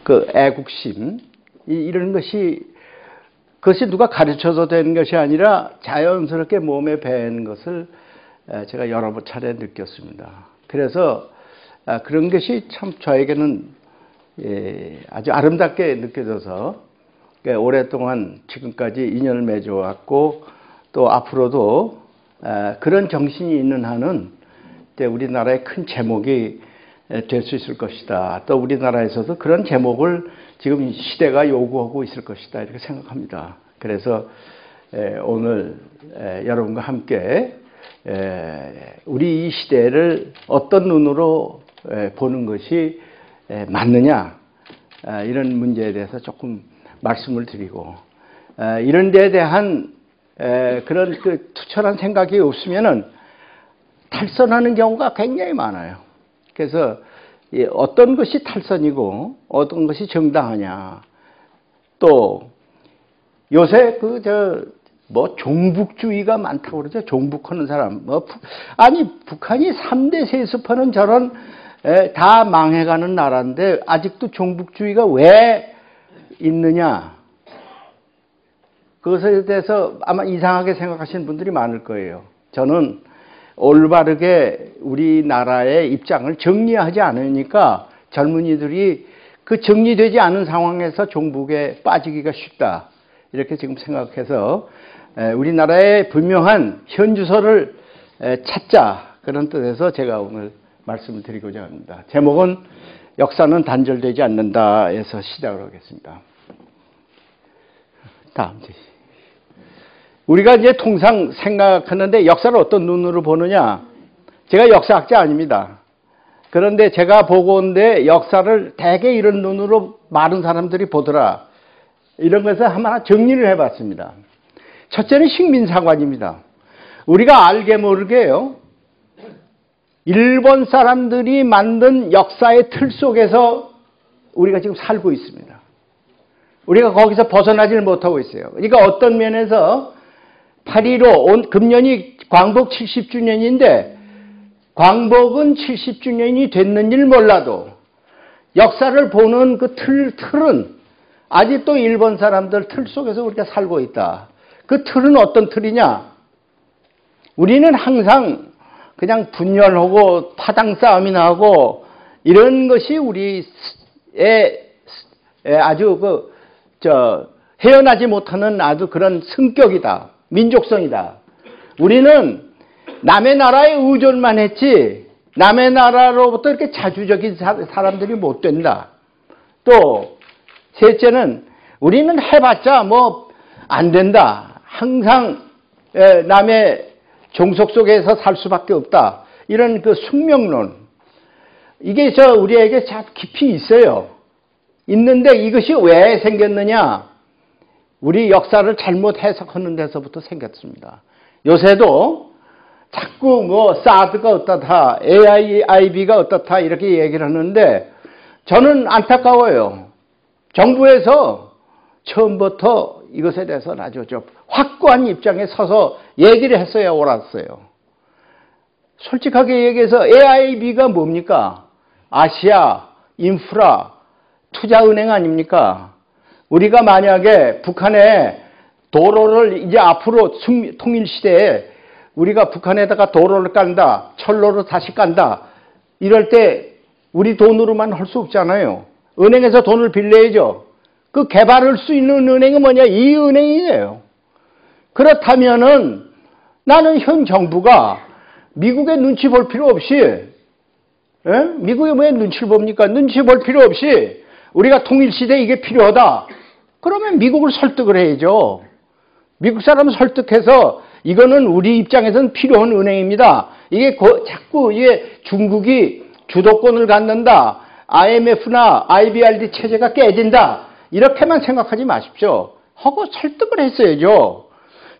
그 애국심 이런 것이 그것이 누가 가르쳐서 되는 것이 아니라 자연스럽게 몸에 배는 것을 제가 여러 차례 느꼈습니다. 그래서 그런 것이 참 저에게는 아주 아름답게 느껴져서 오랫동안 지금까지 인연을 맺어왔고 또 앞으로도 그런 정신이 있는 한은 우리나라의 큰 제목이 될 수 있을 것이다. 또 우리나라에서도 그런 제목을 지금 시대가 요구하고 있을 것이다. 이렇게 생각합니다. 그래서 오늘 여러분과 함께 우리 이 시대를 어떤 눈으로 보는 것이 맞느냐 이런 문제에 대해서 조금 말씀을 드리고 이런 데에 대한 그런 그 투철한 생각이 없으면은 탈선하는 경우가 굉장히 많아요. 그래서 어떤 것이 탈선이고 어떤 것이 정당하냐. 또 요새 종북주의가 많다고 그러죠. 종북하는 사람. 아니 북한이 3대 세습하는 저런 다 망해가는 나라인데 아직도 종북주의가 왜 있느냐. 그것에 대해서 아마 이상하게 생각하시는 분들이 많을 거예요. 저는 올바르게 우리나라의 입장을 정리하지 않으니까 젊은이들이 그 정리되지 않은 상황에서 종북에 빠지기가 쉽다. 이렇게 지금 생각해서 우리나라의 분명한 현주소를 찾자. 그런 뜻에서 제가 오늘 말씀을 드리고자 합니다. 제목은 역사는 단절되지 않는다에서 시작을 하겠습니다. 다음 주. 우리가 이제 통상 생각하는데 역사를 어떤 눈으로 보느냐? 제가 역사학자 아닙니다. 그런데 제가 보고온데 역사를 대개 이런 눈으로 많은 사람들이 보더라. 이런 것을 하나 정리를 해봤습니다. 첫째는 식민사관입니다. 우리가 알게 모르게요. 일본 사람들이 만든 역사의 틀 속에서 우리가 지금 살고 있습니다. 우리가 거기서 벗어나지를 못하고 있어요. 그러니까 어떤 면에서 8.15 금년이 광복 70주년인데 광복은 70주년이 됐는지를 몰라도 역사를 보는 그 틀은 아직도 일본 사람들 틀 속에서 우리가 살고 있다. 그 틀은 어떤 틀이냐? 우리는 항상 그냥 분열하고 파당 싸움이나 하고 이런 것이 우리의 아주 헤어나지 못하는 아주 그런 성격이다. 민족성이다. 우리는 남의 나라에 의존만 했지 남의 나라로부터 이렇게 자주적인 사람들이 못 된다. 또 셋째는 우리는 해봤자 안 된다. 항상 남의 종속 속에서 살 수밖에 없다. 이런 그 숙명론. 이게 우리에게 참 깊이 있어요. 있는데 이것이 왜 생겼느냐? 우리 역사를 잘못 해석하는 데서부터 생겼습니다. 요새도 자꾸 사드가 어떻다, AIB가 어떻다 이렇게 얘기를 하는데 저는 안타까워요. 정부에서 처음부터 이것에 대해서는 아주 확고한 입장에 서서 얘기를 했어야 옳았어요. 솔직하게 얘기해서 AIB가 뭡니까? 아시아 인프라 투자은행 아닙니까? 우리가 만약에 북한에 도로를 이제 앞으로 통일시대에 우리가 북한에다가 도로를 깐다, 철로를 다시 깐다, 이럴 때 우리 돈으로만 할 수 없잖아요. 은행에서 돈을 빌려야죠. 그 개발할 수 있는 은행이 뭐냐? 이 은행이에요. 그렇다면은 나는 현 정부가 미국의 눈치 볼 필요 없이, 미국에 왜 눈치를 봅니까? 눈치 볼 필요 없이 우리가 통일시대에 이게 필요하다. 그러면 미국을 설득을 해야죠. 미국 사람을 설득해서 이거는 우리 입장에서는 필요한 은행입니다. 이게 자꾸 중국이 주도권을 갖는다. IMF나 IBRD 체제가 깨진다. 이렇게만 생각하지 마십시오. 하고 설득을 했어야죠.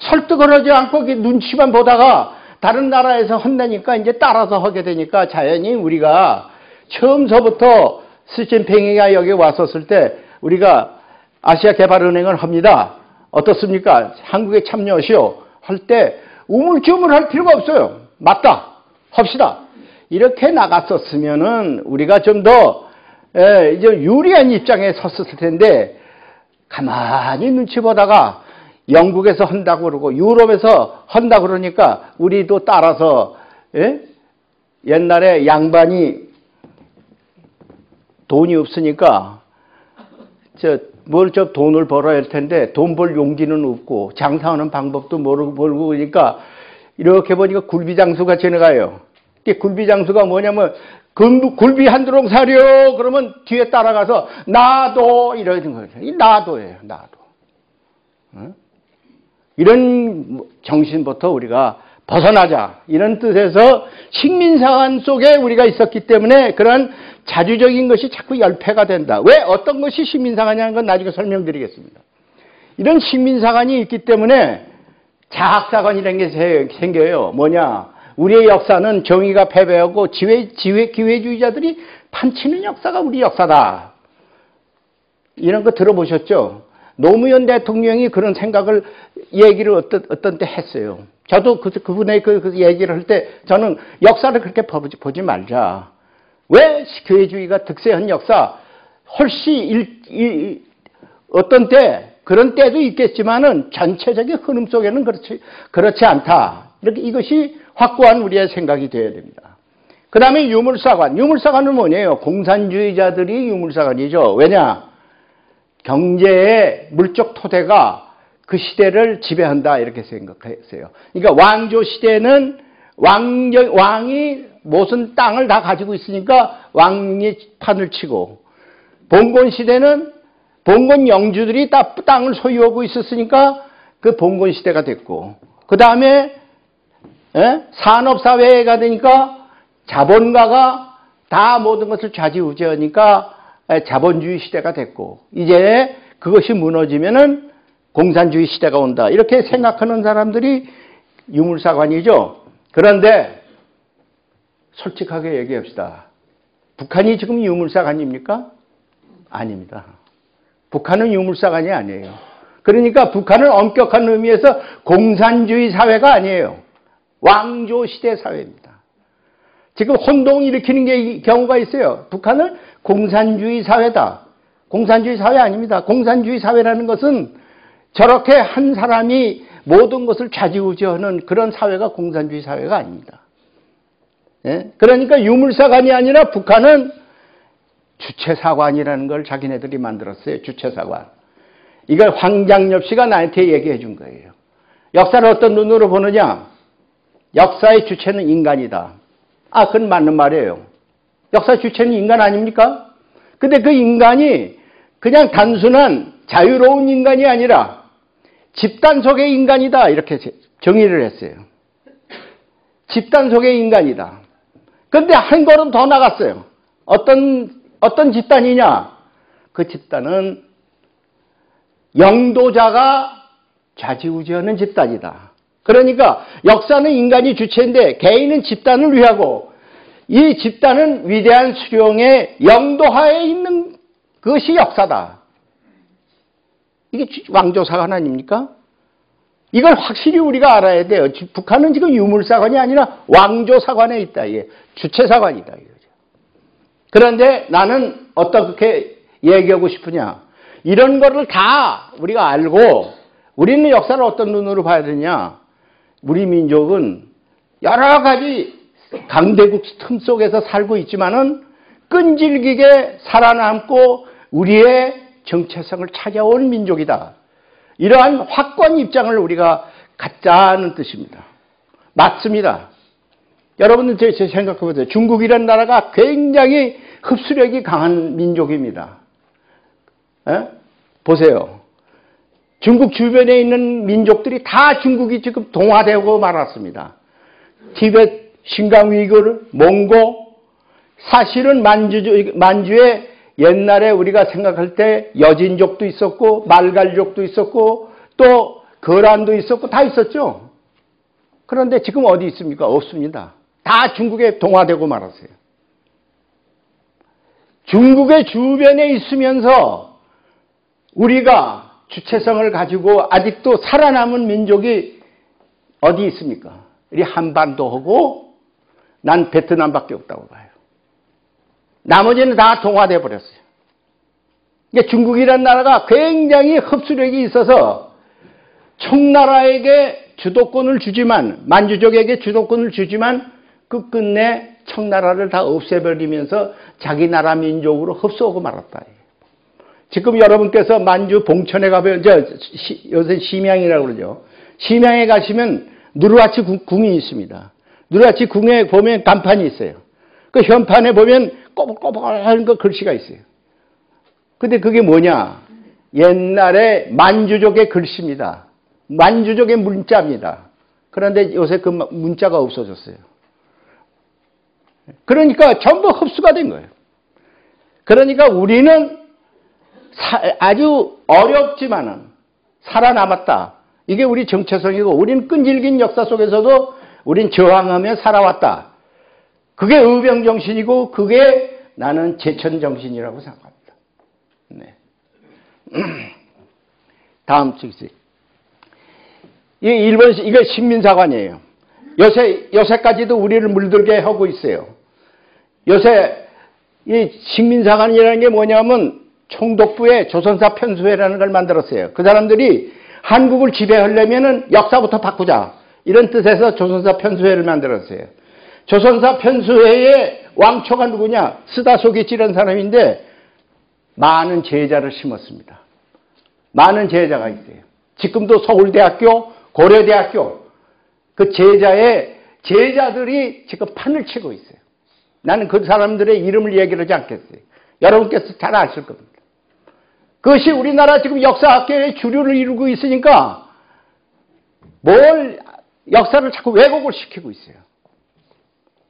설득을 하지 않고 눈치만 보다가 다른 나라에서 한다니까 이제 따라서 하게 되니까 자연히 우리가 처음서부터 시진핑이가 여기 왔었을 때 우리가 아시아개발은행을 합니다. 어떻습니까? 한국에 참여하시오. 할 때 우물쭈물할 필요가 없어요. 맞다. 합시다. 이렇게 나갔었으면은 우리가 좀 더 이제 유리한 입장에 섰을 텐데 가만히 눈치 보다가 영국에서 한다고 그러고 유럽에서 한다고 그러니까 우리도 따라서 옛날에 양반이 돈이 없으니까 돈을 벌어야 할 텐데 돈 벌 용기는 없고 장사하는 방법도 모르고 그러니까 이렇게 보니까 굴비장수가 지나가요. 굴비장수가 뭐냐면 굴비 한 두렁 사려 그러면 뒤에 따라가서 나도 이러는 거예요. 나도예요. 나도. 이런 정신부터 우리가 벗어나자 이런 뜻에서 식민사관 속에 우리가 있었기 때문에 그런 자주적인 것이 자꾸 열패가 된다. 왜 어떤 것이 식민사관이라는 건 나중에 설명드리겠습니다. 이런 식민사관이 있기 때문에 자학사관이라는 게 생겨요. 뭐냐? 우리의 역사는 정의가 패배하고 기회주의자들이 판치는 역사가 우리 역사다. 이런 거 들어보셨죠? 노무현 대통령이 그런 생각을 얘기를 어떤 때 했어요. 저도 그분의 그 얘기를 할 때 저는 역사를 그렇게 보지 말자. 왜 기회주의가 득세한 역사 훨씬 어떤 때 그런 때도 있겠지만은 전체적인 흐름 속에는 그렇지 않다. 이렇게 이것이 확고한 우리의 생각이 되어야 됩니다. 그 다음에 유물사관. 유물사관은 뭐냐요? 공산주의자들이 유물사관이죠. 왜냐? 경제의 물적 토대가 그 시대를 지배한다 이렇게 생각했어요. 그러니까 왕조 시대는 왕이 무슨 땅을 다 가지고 있으니까 왕이 판을 치고 봉건 시대는 봉건 영주들이 다 땅을 소유하고 있었으니까 그 봉건 시대가 됐고 그 다음에 산업사회가 되니까 자본가가 다 모든 것을 좌지우지하니까 자본주의 시대가 됐고 이제 그것이 무너지면은 공산주의 시대가 온다. 이렇게 생각하는 사람들이 유물사관이죠. 그런데 솔직하게 얘기합시다. 북한이 지금 유물사관입니까? 아닙니다. 북한은 유물사관이 아니에요. 그러니까 북한은 엄격한 의미에서 공산주의 사회가 아니에요. 왕조 시대 사회입니다. 지금 혼동 일으키는 경우가 있어요. 북한은 공산주의 사회다. 공산주의 사회 아닙니다. 공산주의 사회라는 것은 저렇게 한 사람이 모든 것을 좌지우지하는 그런 사회가 공산주의 사회가 아닙니다. 그러니까 유물사관이 아니라 북한은 주체사관이라는 걸 자기네들이 만들었어요. 주체사관. 이걸 황장엽 씨가 나한테 얘기해 준 거예요. 역사를 어떤 눈으로 보느냐? 역사의 주체는 인간이다. 그건 맞는 말이에요. 역사 주체는 인간 아닙니까? 근데 그 인간이 그냥 단순한 자유로운 인간이 아니라 집단 속의 인간이다. 이렇게 정의를 했어요. 집단 속의 인간이다. 근데 한 걸음 더 나갔어요. 어떤 집단이냐? 그 집단은 영도자가 좌지우지하는 집단이다. 그러니까 역사는 인간이 주체인데 개인은 집단을 위하고 이 집단은 위대한 수령의 영도하에 있는 그것이 역사다. 이게 왕조사관 아닙니까? 이걸 확실히 우리가 알아야 돼요. 북한은 지금 유물사관이 아니라 왕조사관에 있다. 이게 주체사관이다. 이거죠. 그런데 나는 어떻게 얘기하고 싶으냐. 이런 거를 다 우리가 알고 우리는 역사를 어떤 눈으로 봐야 되냐. 우리 민족은 여러 가지 강대국 틈 속에서 살고 있지만은 끈질기게 살아남고 우리의 정체성을 찾아온 민족이다. 이러한 확고한 입장을 우리가 갖자는 뜻입니다. 맞습니다. 여러분들 제 생각해 보세요. 중국이라는 나라가 굉장히 흡수력이 강한 민족입니다. 보세요. 중국 주변에 있는 민족들이 다 중국이 지금 동화되고 말았습니다. 티베트, 신강 위구르, 몽고, 사실은 만주에 옛날에 우리가 생각할 때 여진족도 있었고 말갈족도 있었고 또 거란도 있었고 다 있었죠. 그런데 지금 어디 있습니까? 없습니다. 다 중국에 동화되고 말았어요. 중국의 주변에 있으면서 우리가 주체성을 가지고 아직도 살아남은 민족이 어디 있습니까? 우리 한반도하고 난 베트남밖에 없다고 봐요. 나머지는 다 동화돼 버렸어요. 그러니까 중국이라는 나라가 굉장히 흡수력이 있어서 청나라에게 주도권을 주지만, 만주족에게 주도권을 주지만 끝끝내 청나라를 다 없애버리면서 자기 나라 민족으로 흡수하고 말았다. 지금 여러분께서 만주 봉천에 가면, 요새 심양이라고 그러죠. 심양에 가시면 누르하치 궁이 있습니다. 누르하치 궁에 보면 간판이 있어요. 그 현판에 보면 꼬불꼬불하는 그 글씨가 있어요. 근데 그게 뭐냐? 옛날에 만주족의 글씨입니다. 만주족의 문자입니다. 그런데 요새 그 문자가 없어졌어요. 그러니까 전부 흡수가 된 거예요. 그러니까 우리는 아주 어렵지만은 살아남았다. 이게 우리 정체성이고, 우리는 끈질긴 역사 속에서도 우린 저항하며 살아왔다. 그게 의병정신이고, 그게 나는 제천정신이라고 생각합니다. 네. 다음 책이 일본, 이거 신민사관이에요. 요새까지도 우리를 물들게 하고 있어요. 요새 이 식민사관이라는 게 뭐냐면 총독부에 조선사 편수회라는 걸 만들었어요. 그 사람들이 한국을 지배하려면은 역사부터 바꾸자, 이런 뜻에서 조선사 편수회를 만들었어요. 조선사 편수회의 왕초가 누구냐? 스다소기치라는 사람인데 많은 제자를 심었습니다. 많은 제자가 있어요. 지금도 서울대학교, 고려대학교 그 제자들이 지금 판을 치고 있어요. 나는 그 사람들의 이름을 얘기를 하지 않겠어요. 여러분께서 잘 아실 겁니다. 그것이 우리나라 지금 역사학계의 주류를 이루고 있으니까 역사를 자꾸 왜곡을 시키고 있어요.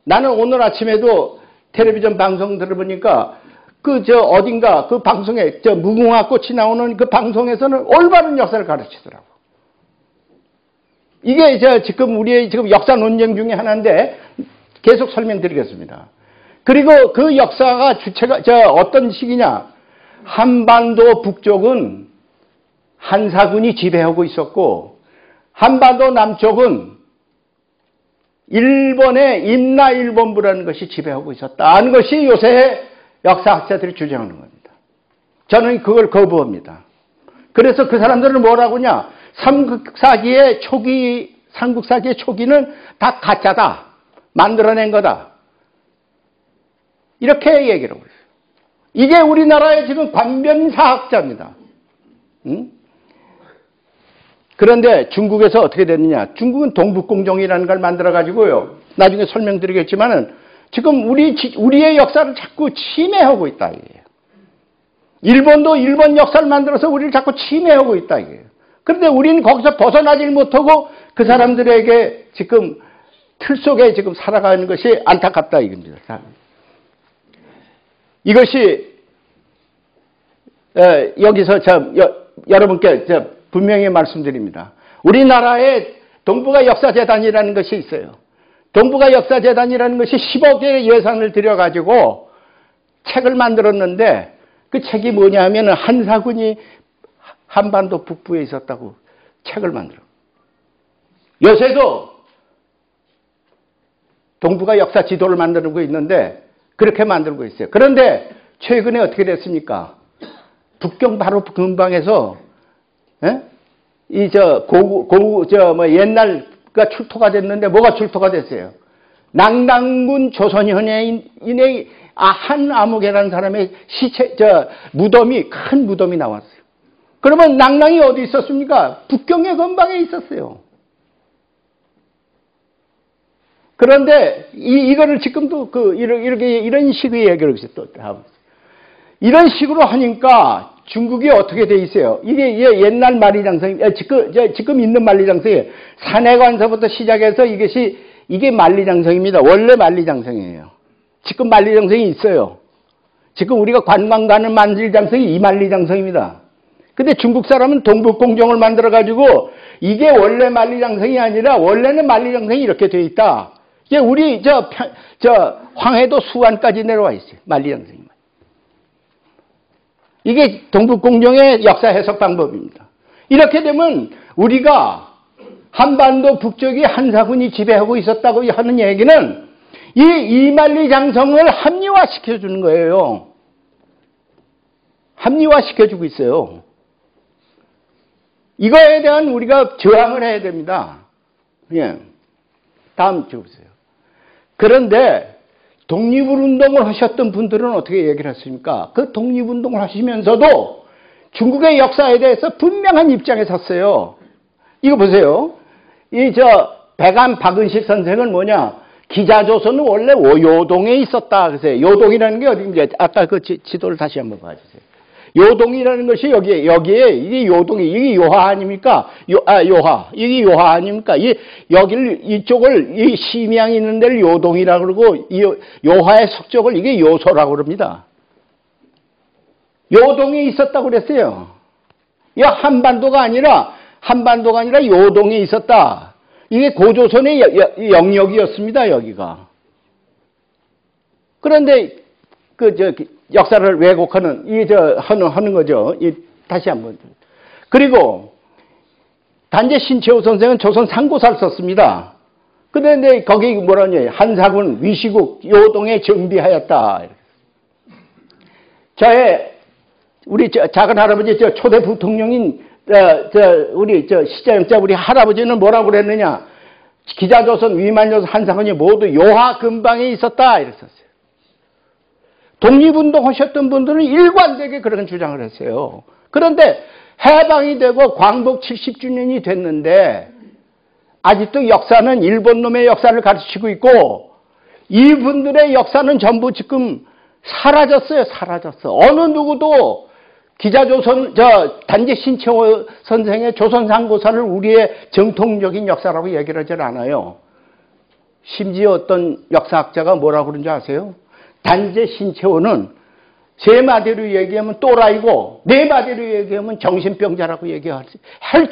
나는 오늘 아침에도 텔레비전 방송 들어보니까 어딘가 그 방송에 무궁화 꽃이 나오는 그 방송에서는 올바른 역사를 가르치더라고. 이게 지금 우리의 지금 역사 논쟁 중에 하나인데 계속 설명드리겠습니다. 그리고 그 역사가 주체가 어떤 시기냐? 한반도 북쪽은 한사군이 지배하고 있었고, 한반도 남쪽은 일본의 임나일본부라는 것이 지배하고 있었다는 것이 요새 역사학자들이 주장하는 겁니다. 저는 그걸 거부합니다. 그래서 그 사람들은 뭐라고 하냐? 삼국사기의 초기는 다 가짜다. 만들어낸 거다. 이렇게 얘기를 하고 있어요. 이게 우리나라의 지금 관변사학자입니다. 응? 그런데 중국에서 어떻게 됐느냐? 중국은 동북공정이라는 걸 만들어가지고요. 나중에 설명드리겠지만은 지금 우리의 역사를 자꾸 침해하고 있다, 이게요. 일본도 일본 역사를 만들어서 우리를 자꾸 침해하고 있다, 이게요. 그런데 우리는 거기서 벗어나질 못하고 그 사람들에게 지금 틀 속에 지금 살아가는 것이 안타깝다, 이겁니다. 이것이 여기서 여러분께 분명히 말씀드립니다. 우리나라에 동북아 역사재단이라는 것이 있어요. 동북아 역사재단이라는 것이 10억의 예산을 들여가지고 책을 만들었는데, 그 책이 뭐냐 하면 한사군이 한반도 북부에 있었다고 책을 만들어. 요새도 동북아 역사 지도를 만들고 있는데 그렇게 만들고 있어요. 그런데 최근에 어떻게 됐습니까? 북경 바로 근방에서 옛날가 출토가 됐는데 뭐가 출토가 됐어요? 낭당군 조선현인의 한 아무개라는 사람의 무덤이, 큰 무덤이 나왔어요. 그러면 낭랑이 어디 있었습니까? 북경의 근방에 있었어요. 그런데 이거를 지금도 이런 식의 얘기를 또 하고 있어요. 이런 식으로 하니까 중국이 어떻게 돼 있어요? 이게 옛날 만리장성, 지금 있는 만리장성이에요. 산해관서부터 시작해서 이게 만리장성입니다. 원래 만리장성이에요. 지금 만리장성이 있어요. 지금 우리가 관광 가는 만리장성이 이 만리장성입니다. 근데 중국 사람은 동북공정을 만들어가지고 이게 원래 만리장성이 아니라 원래는 만리장성이 이렇게 돼 있다. 이게 우리 황해도 수안까지 내려와 있어요. 만리장성이. 이게 동북공정의 역사 해석 방법입니다. 이렇게 되면 우리가 한반도 북쪽이 한사군이 지배하고 있었다고 하는 얘기는 이 이만리장성을 합리화시켜주는 거예요. 합리화시켜주고 있어요. 이거에 대한 우리가 저항을 해야 됩니다. 예. 다음 주 보세요. 그런데 독립운동을 하셨던 분들은 어떻게 얘기를 했습니까? 그 독립운동을 하시면서도 중국의 역사에 대해서 분명한 입장에 섰어요. 이거 보세요. 백안 박은식 선생은 뭐냐? 기자조선은 원래 요동에 있었다. 그래서 요동이라는 게 어딘지 아까 그 지도를 다시 한번 봐주세요. 요동이라는 것이 여기에 이게 요동이 이게 요하 아닙니까? 요하 이게 요하 아닙니까? 이쪽을 이 심양이 있는 데를 요동이라고 그러고 이 요하의 속적을 이게 요소라고 그럽니다. 요동에 있었다고 그랬어요. 이 한반도가 아니라 요동에 있었다. 이게 고조선의 영역이었습니다. 여기가. 그런데 역사를 왜곡하는 하는 거죠. 다시 한번. 그리고 단재 신채호 선생은 조선 상고사를 썼습니다. 그런데 거기 뭐라냐? 한사군 위시국 요동에 정비하였다. 우리 작은 할아버지 초대 부통령인 우리 시자영자 우리 할아버지는 뭐라고 그랬느냐? 기자조선 위만조선 한사군이 모두 요하 근방에 있었다 이랬었어요. 독립운동 하셨던 분들은 일관되게 그런 주장을 했어요. 그런데 해방이 되고 광복 70주년이 됐는데 아직도 역사는 일본 놈의 역사를 가르치고 있고 이분들의 역사는 전부 지금 사라졌어요. 사라졌어. 어느 누구도 기자조선 단재 신채호 선생의 조선상고사를 우리의 정통적인 역사라고 얘기를 하질 않아요. 심지어 어떤 역사학자가 뭐라고 그런지 아세요? 단재 신채호는 세 마디로 얘기하면 또라이고 네 마디로 얘기하면 정신병자라고 얘기할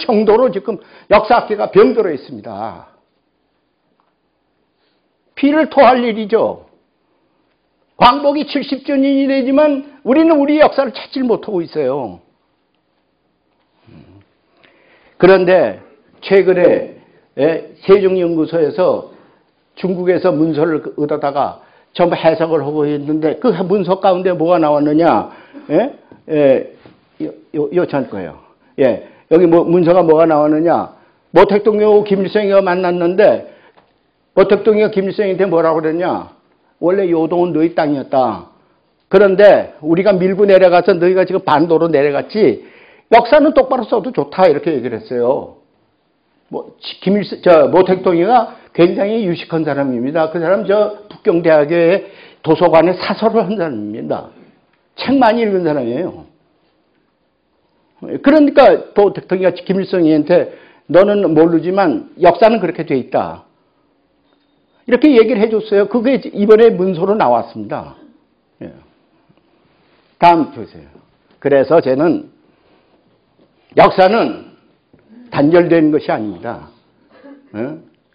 정도로 지금 역사학계가 병들어 있습니다. 피를 토할 일이죠. 광복이 70주년이 되지만 우리는 우리 역사를 찾질 못하고 있어요. 그런데 최근에 세종연구소에서 중국에서 문서를 얻어다가 전부 해석을 하고 있는데 그 문서 가운데 뭐가 나왔느냐? 요천 거예요. 여기 문서가 뭐가 나왔느냐? 모택동하고 김일성이가 만났는데 모택동이가 김일성한테 뭐라고 그랬냐? 원래 요동은 너희 땅이었다. 그런데 우리가 밀고 내려가서 너희가 지금 반도로 내려갔지. 역사는 똑바로 써도 좋다 이렇게 얘기를 했어요. 모택동이가 굉장히 유식한 사람입니다. 그 사람 북경대학의 도서관에 사설을 한 사람입니다. 책 많이 읽은 사람이에요. 그러니까 모택동이가 김일성이한테 너는 모르지만 역사는 그렇게 돼 있다. 이렇게 얘기를 해줬어요. 그게 이번에 문서로 나왔습니다. 다음 보세요. 그래서 저는 역사는 단절되는 것이 아닙니다.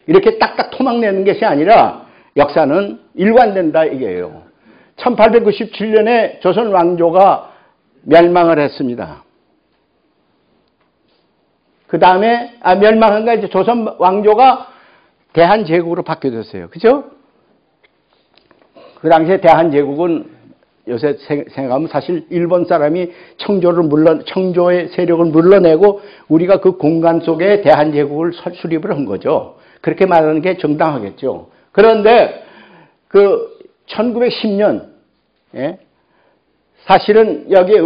이렇게 딱딱 토막내는 것이 아니라 역사는 일관된다 이게요. 1897년에 조선 왕조가 멸망을 했습니다. 그 다음에 멸망한가 이제 조선 왕조가 대한제국으로 바뀌어졌어요. 그죠? 그 당시에 대한제국은 요새 생각하면 사실 일본 사람이 청조의 세력을 물러내고 우리가 그 공간 속에 대한제국을 수립을 한 거죠. 그렇게 말하는 게 정당하겠죠. 그런데 그 1910년, 사실은 여기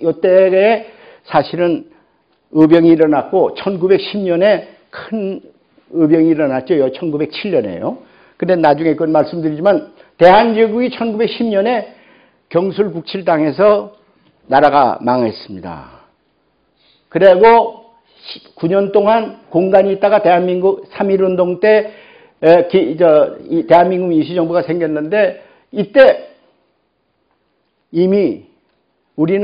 요때에 사실은 의병이 일어났고 1910년에 큰 의병이 일어났죠. 1907년에요. 근데 나중에 그건 말씀드리지만 대한제국이 1910년에 경술국칠당해서 나라가 망했습니다. 그리고 9년 동안 공간이 있다가 대한민국 3.1운동 때 대한민국 임시정부가 생겼는데 이때 이미 우리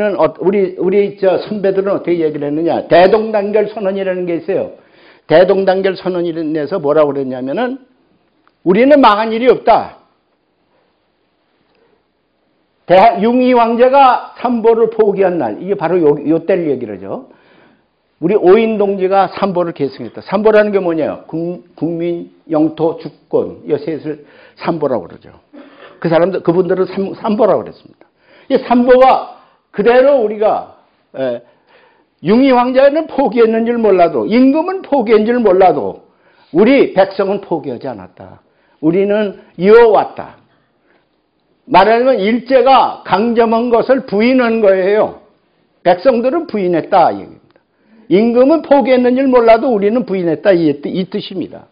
선배들은 어떻게 얘기를 했느냐. 대동단결 선언이라는 게 있어요. 대동단결 선언을 내서 뭐라고 그랬냐면은 우리는 망한 일이 없다. 융희 왕제가 삼보를 포기한 날, 이게 바로 요 때를 얘기를 하죠. 우리 오인 동지가 삼보를 계승했다. 삼보라는 게 뭐냐요? 국민, 영토, 주권, 이 셋을 삼보라고 그러죠. 그분들은 삼보라고 그랬습니다. 이 삼보가 그대로 우리가, 융희 황제는 포기했는 줄 몰라도, 임금은 포기한 줄 몰라도, 우리 백성은 포기하지 않았다. 우리는 이어왔다. 말하자면 일제가 강점한 것을 부인한 거예요. 백성들은 부인했다. 이 얘기입니다. 임금은 포기했는 줄 몰라도 우리는 부인했다. 이 뜻입니다.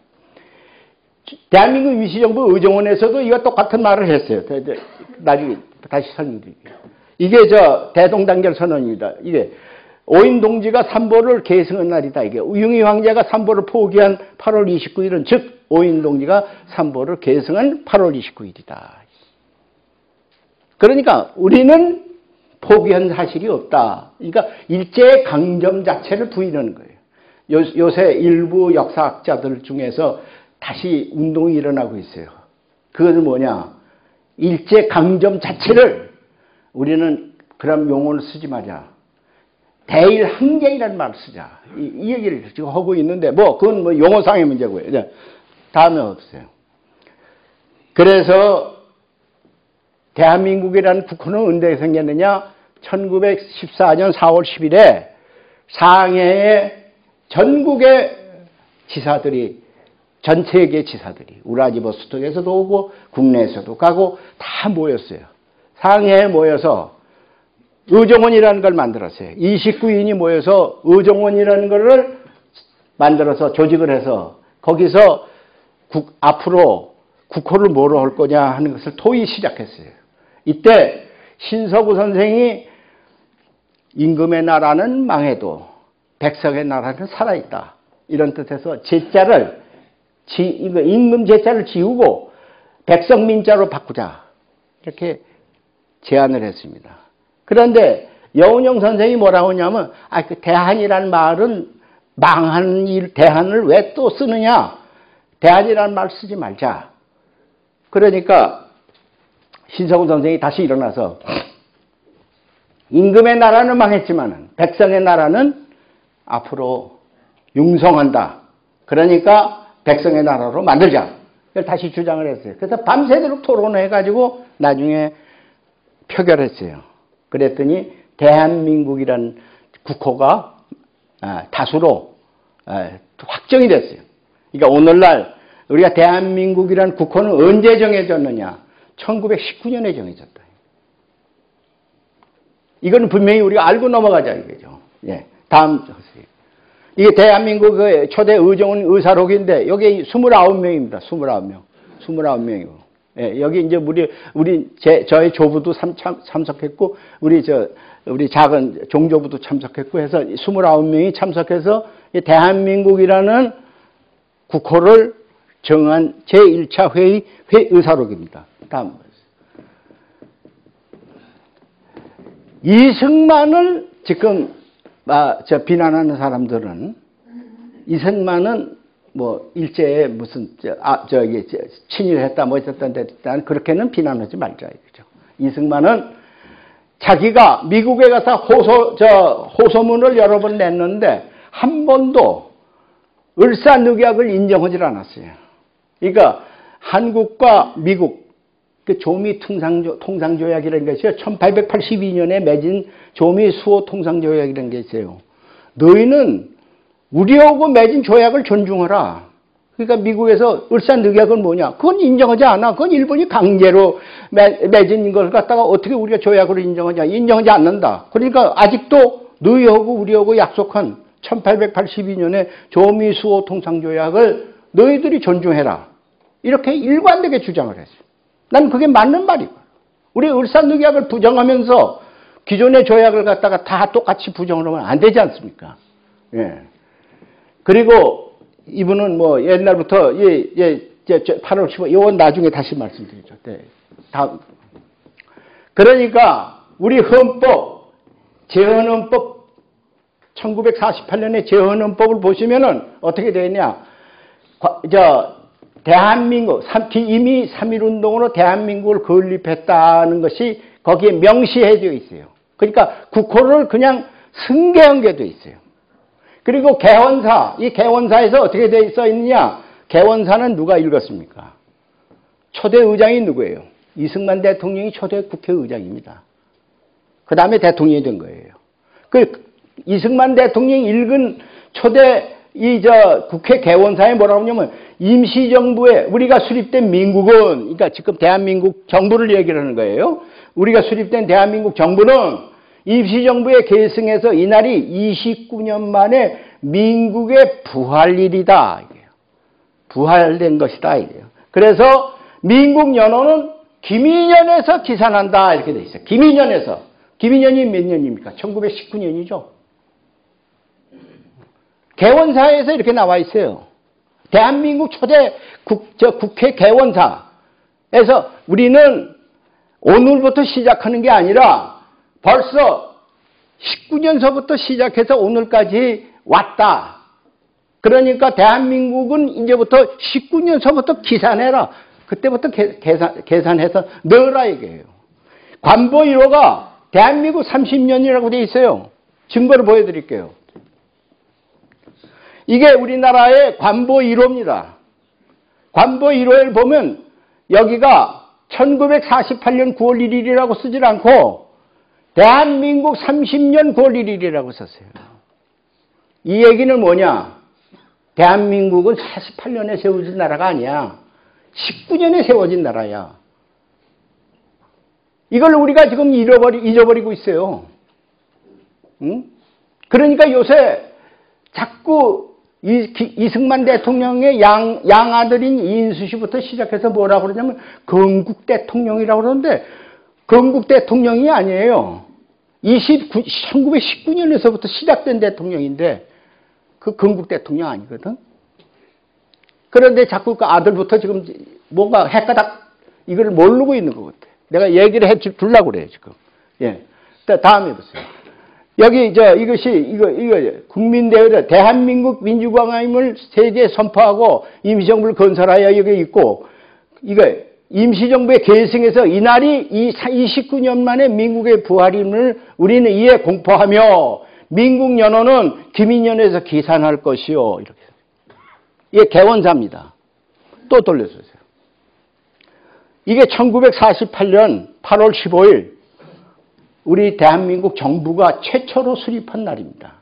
대한민국 위시정부 의정원에서도 이거 똑같은 말을 했어요. 나중에 다시 설명드릴게요. 이게 대동단결 선언입니다. 이게 오인동지가 삼보를 계승한 날이다. 이게 융희 황제가 삼보를 포기한 8월 29일은 즉 오인동지가 삼보를 계승한 8월 29일이다. 그러니까 우리는 포기한 사실이 없다. 그러니까 일제의 강점 자체를 부인하는 거예요. 요새 일부 역사학자들 중에서 다시 운동이 일어나고 있어요. 그것은 뭐냐? 일제 강점 자체를 우리는 그런 용어를 쓰지 말자. 대일항쟁이라는 말을 쓰자. 이 얘기를 지금 하고 있는데 그건 용어상의 문제고요. 이제 다음에 없어요. 그래서 대한민국이라는 국호는 언제 생겼느냐? 1914년 4월 10일에 상해에 전국의 지사들이, 전 세계 지사들이 우라지보스톡에서도 오고 국내에서도 가고 다 모였어요. 상해에 모여서 의정원이라는 걸 만들었어요. 29인이 모여서 의정원이라는 것을 만들어서 조직을 해서 거기서 앞으로 국호를 뭐로 할 거냐 하는 것을 토의 시작했어요. 이때 신서구 선생이 임금의 나라는 망해도 백성의 나라는 살아있다. 이런 뜻에서 제자를, 임금 제자를 지우고 백성 민자로 바꾸자. 이렇게 제안을 했습니다. 그런데 여운형 선생이 뭐라고 하냐면, 그 대한이라는 말은 망한 대한을 왜 또 쓰느냐? 대한이라는 말 쓰지 말자. 그러니까 신서구 선생이 다시 일어나서 임금의 나라는 망했지만 백성의 나라는 앞으로 융성한다. 그러니까 백성의 나라로 만들자. 이걸 다시 주장을 했어요. 그래서 밤새도록 토론해가지고 나중에 표결했어요. 그랬더니 대한민국이라는 국호가 다수로 확정이 됐어요. 그러니까 오늘날 우리가 대한민국이라는 국호는 언제 정해졌느냐? 1919년에 정해졌다. 이거는 분명히 우리가 알고 넘어가자 이거죠. 예. 다음 이게 대한민국의 초대 의정원 의사록인데 여기 29명입니다. 29명. 29명이고. 예, 여기 이제 저희 조부도 참석했고 우리 작은 종조부도 참석했고 해서 29명이 참석해서 대한민국이라는 국호를 정한 제1차 회의 의사록입니다. 다음. 이승만을 지금 비난하는 사람들은 이승만은 일제에 무슨 친일했다 어쨌든 그렇게는 비난하지 말자 이거죠. 이승만은 자기가 미국에 가서 호소문을 여러 번 냈는데 한 번도 을사늑약을 인정하지 않았어요. 그러니까 한국과 미국 조미 통상조약이라는 것이요. 1882년에 맺은 조미 수호 통상조약이라는 게 있어요. 너희는 우리하고 맺은 조약을 존중하라. 그러니까 미국에서 을사늑약은 뭐냐? 그건 인정하지 않아. 그건 일본이 강제로 맺은 걸 갖다가 어떻게 우리가 조약으로 인정하냐? 인정하지 않는다. 그러니까 아직도 너희하고 우리하고 약속한 1882년에 조미 수호 통상조약을 너희들이 존중해라. 이렇게 일관되게 주장을 했어요. 난 그게 맞는 말이고. 우리 을사늑약을 부정하면서 기존의 조약을 갖다가 다 똑같이 부정을 하면 안 되지 않습니까? 예. 그리고 이분은 옛날부터 8월 15일 이건 나중에 다시 말씀드리죠. 네. 다음. 그러니까 우리 헌법 재헌헌법 1948년의 재헌헌법을 보시면은 어떻게 되어 있냐? 대한민국 이미 3.1운동으로 대한민국을 건립했다는 것이 거기에 명시해져 있어요. 그러니까 국호를 그냥 승계한 게 돼 있어요. 그리고 개원사, 이 개원사에서 어떻게 돼 있어 있느냐? 개원사는 누가 읽었습니까? 초대 의장이 누구예요? 이승만 대통령이 초대 국회의장입니다. 그 다음에 대통령이 된 거예요. 그 이승만 대통령이 읽은 초대 국회 개원사에 뭐라고 하냐면 임시정부에 우리가 수립된 민국은, 그러니까 지금 대한민국 정부를 얘기를 하는 거예요. 우리가 수립된 대한민국 정부는 임시정부에 계승해서 이날이 29년 만에 민국의 부활일이다. 이게요. 부활된 것이다. 이게요. 그래서 민국 연호는 김인년에서 기산한다. 이렇게 돼 있어요. 김인년에서. 김인년이 몇 년입니까? 1919년이죠. 개원사에서 이렇게 나와 있어요. 대한민국 초대 국회 개원사에서 우리는 오늘부터 시작하는 게 아니라 벌써 19년서부터 시작해서 오늘까지 왔다. 그러니까 대한민국은 이제부터 19년서부터 기산해라. 그때부터 계산해서 넣으라 이게요. 관보 1호가 대한민국 30년이라고 되어 있어요. 증거를 보여드릴게요. 이게 우리나라의 관보 1호입니다. 관보 1호를 보면 여기가 1948년 9월 1일이라고 쓰질 않고 대한민국 30년 9월 1일이라고 썼어요. 이 얘기는 뭐냐? 대한민국은 48년에 세워진 나라가 아니야. 19년에 세워진 나라야. 이걸 우리가 지금 잊어버리고 있어요. 응? 그러니까 요새 자꾸 이승만 대통령의 양아들인 이인수 씨부터 시작해서 뭐라고 그러냐면 건국 대통령이라고 그러는데 건국 대통령이 아니에요. 1919년에서부터 시작된 대통령인데 그 건국 대통령 아니거든. 그런데 자꾸 그 아들부터 지금 뭔가 헷가닥 이걸 모르고 있는 것 같아. 내가 얘기를 해 주려고 그래요, 지금. 예. 다음에 보세요. 여기 이것이 국민대회 대한민국 민주공화임을 세계에 선포하고 임시정부를 건설하여 여기 있고 이거 임시정부의 계승에서 이날이 29년 만에 민국의 부활임을 우리는 이에 공포하며 민국 연호는 김인년에서 기산할 것이요. 이렇게. 이게 개원사입니다. 또 돌려주세요. 이게 1948년 8월 15일 우리 대한민국 정부가 최초로 수립한 날입니다.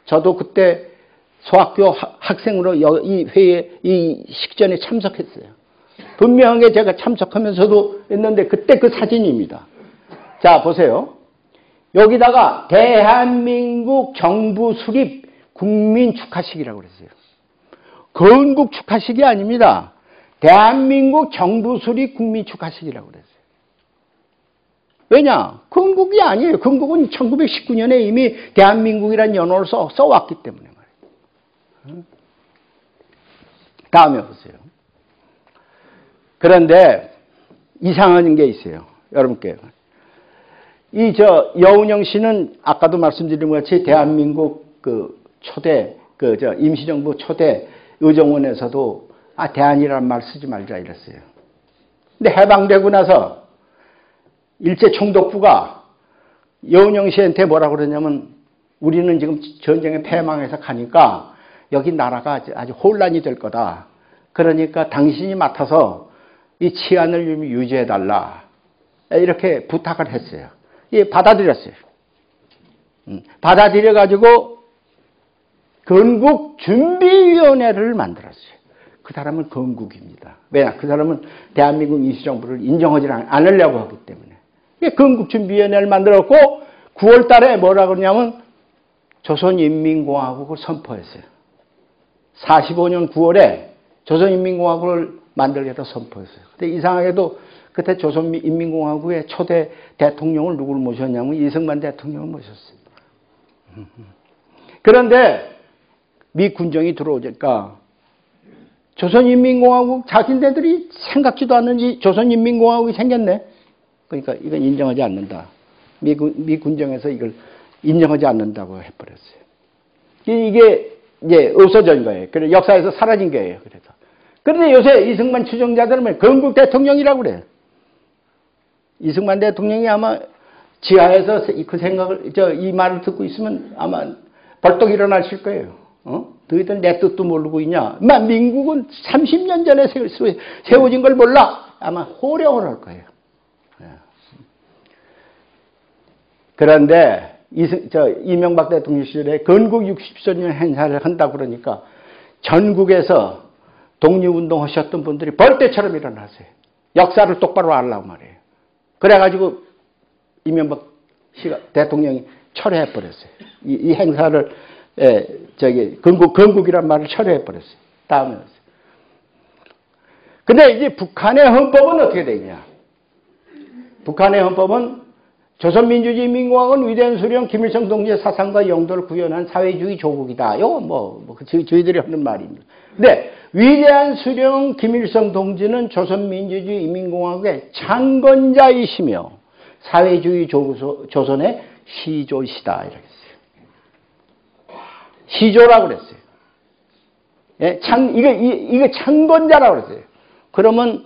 저도 그때 소학교 학생으로 이 회의에, 이 식전에 참석했어요. 분명하게 제가 참석하면서도 했는데 그때 그 사진입니다. 자, 보세요. 여기다가 대한민국 정부 수립 국민 축하식이라고 그랬어요. 건국 축하식이 아닙니다. 대한민국 정부 수립 국민 축하식이라고 그랬어요. 왜냐? 건국이 아니에요. 건국은 1919년에 이미 대한민국이라는 연호를 써왔기 때문에 말이에요. 다음에 보세요. 그런데 이상한 게 있어요. 여러분께. 여운형 씨는 아까도 말씀드린 것 같이 대한민국 초대, 임시정부 초대 의정원에서도 대한이라는 말 쓰지 말자 이랬어요. 근데 해방되고 나서 일제총독부가 여운형 씨한테 뭐라고 그러냐면 우리는 지금 전쟁에 패망해서 가니까 여기 나라가 아주 혼란이 될 거다. 그러니까 당신이 맡아서 이 치안을 좀 유지해달라. 이렇게 부탁을 했어요. 예, 받아들였어요. 받아들여가지고 건국준비위원회를 만들었어요. 그 사람은 건국입니다. 왜냐? 그 사람은 대한민국 임시정부를 인정하지 않으려고 하기 때문에. 건국준비위원회를 만들었고 9월 달에 뭐라고 그러냐면 조선인민공화국을 선포했어요. 45년 9월에 조선인민공화국을 만들겠다 선포했어요. 근데 이상하게도 그때 조선인민공화국의 초대 대통령을 누구를 모셨냐면 이승만 대통령을 모셨어요. 그런데 미 군정이 들어오니까 조선인민공화국 자신들이 생각지도 않는지 조선인민공화국이 생겼네. 그러니까 이건 인정하지 않는다. 미 군정에서 이걸 인정하지 않는다고 해버렸어요. 이게 이제 없어진 거예요. 그래 역사에서 사라진 거예요. 그래서. 그런데 요새 이승만 추종자들은 건국 대통령이라고 그래요. 이승만 대통령이 아마 지하에서 그 생각을, 이 말을 듣고 있으면 아마 벌떡 일어나실 거예요. 너희들 내 뜻도 모르고 있냐? 민국은 30년 전에 세워진 걸 몰라? 아마 호령을 할 거예요. 그런데 이명박 대통령 시절에 건국 60주년 행사를 한다고 그러니까 전국에서 독립운동 하셨던 분들이 벌떼처럼 일어나세요. 역사를 똑바로 알라고 말이에요. 그래가지고 이명박 대통령이 철회해버렸어요. 이 행사를, 건국이란 말을 철회해버렸어요. 다음에. 근데 이제 북한의 헌법은 어떻게 되냐? 북한의 헌법은 조선민주주의인민공화국은 위대한 수령 김일성 동지의 사상과 영도를 구현한 사회주의 조국이다. 이거 저희들이 하는 말입니다. 근데 위대한 수령 김일성 동지는 조선민주주의인민공화국의 창건자이시며 사회주의 조선의 시조시다. 이렇게 했어요. 시조라고 그랬어요. 예, 이거 창건자라고 그랬어요. 그러면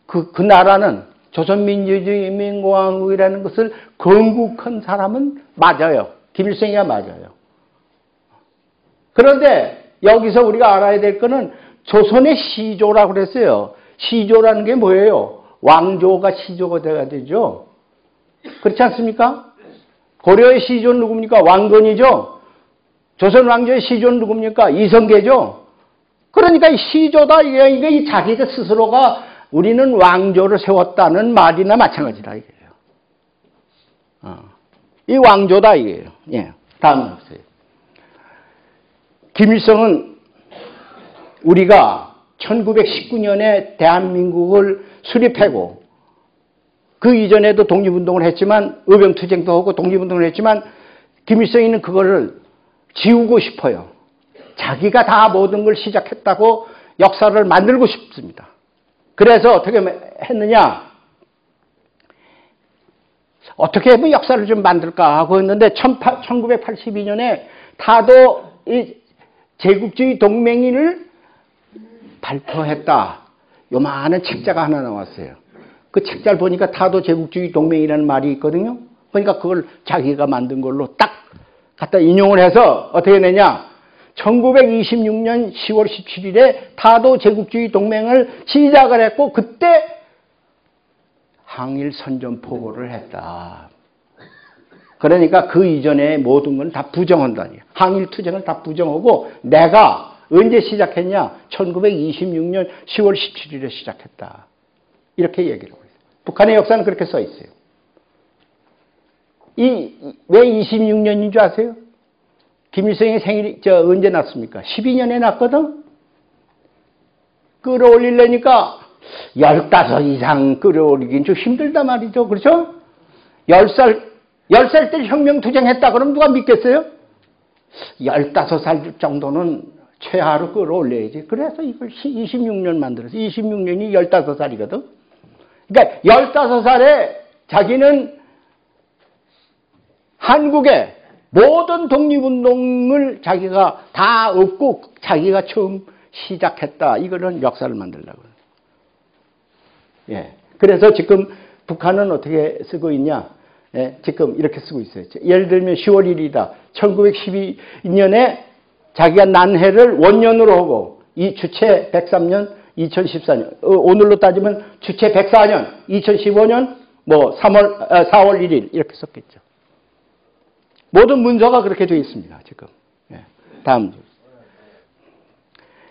그 나라는 조선민주주의인민공화국이라는 것을 건국한 사람은 맞아요. 김일성이가 맞아요. 그런데 여기서 우리가 알아야 될 거는 조선의 시조라고 그랬어요. 시조라는 게 뭐예요? 왕조가 시조가 돼야 되죠. 그렇지 않습니까? 고려의 시조는 누굽니까? 왕건이죠. 조선 왕조의 시조는 누굽니까? 이성계죠. 그러니까 이 시조다. 이게 자기 스스로가 우리는 왕조를 세웠다는 말이나 마찬가지다 이게요. 이 왕조다 이게요. 예. 다음 보세요. 김일성은 우리가 1919년에 대한민국을 수립하고 그 이전에도 독립운동을 했지만 의병투쟁도 하고 독립운동을 했지만 김일성이는 그거를 지우고 싶어요. 자기가 다 모든 걸 시작했다고 역사를 만들고 싶습니다. 그래서 어떻게 했느냐? 어떻게 하면 역사를 좀 만들까 하고 했는데 1982년에 타도 이 제국주의 동맹인을 발표했다. 요만한 책자가 하나 나왔어요. 그 책자를 보니까 타도 제국주의 동맹이라는 말이 있거든요. 그러니까 그걸 자기가 만든 걸로 딱 갖다 인용을 해서 어떻게 했느냐? 1926년 10월 17일에 타도 제국주의 동맹을 시작을 했고 그때 항일 선전포고를 했다. 그러니까 그 이전에 모든 건 다 부정한다니. 항일 투쟁을 다 부정하고 내가 언제 시작했냐? 1926년 10월 17일에 시작했다. 이렇게 얘기를 하고 있어요. 북한의 역사는 그렇게 써 있어요. 왜 26년인 줄 아세요? 김일성의 생일이 언제 났습니까? 12년에 났거든? 끌어올리려니까 15 이상 끌어올리긴 좀 힘들단 말이죠. 그렇죠? 10살 때 혁명투쟁했다 그러면 누가 믿겠어요? 15살 정도는 최하로 끌어올려야지. 그래서 이걸 26년 만들어서 26년이 15살이거든? 그러니까 15살에 자기는 한국에 모든 독립운동을 자기가 다 얻고 자기가 처음 시작했다. 이거는 역사를 만들려고. 예. 그래서 지금 북한은 어떻게 쓰고 있냐? 예. 지금 이렇게 쓰고 있어요. 예를 들면 10월 1일이다. 1912년에 자기가 난 해를 원년으로 하고 이 주체 103년 2014년 오늘로 따지면 주체 104년 2015년 4월 1일 이렇게 썼겠죠. 모든 문서가 그렇게 되어 있습니다. 지금. 예. 다음.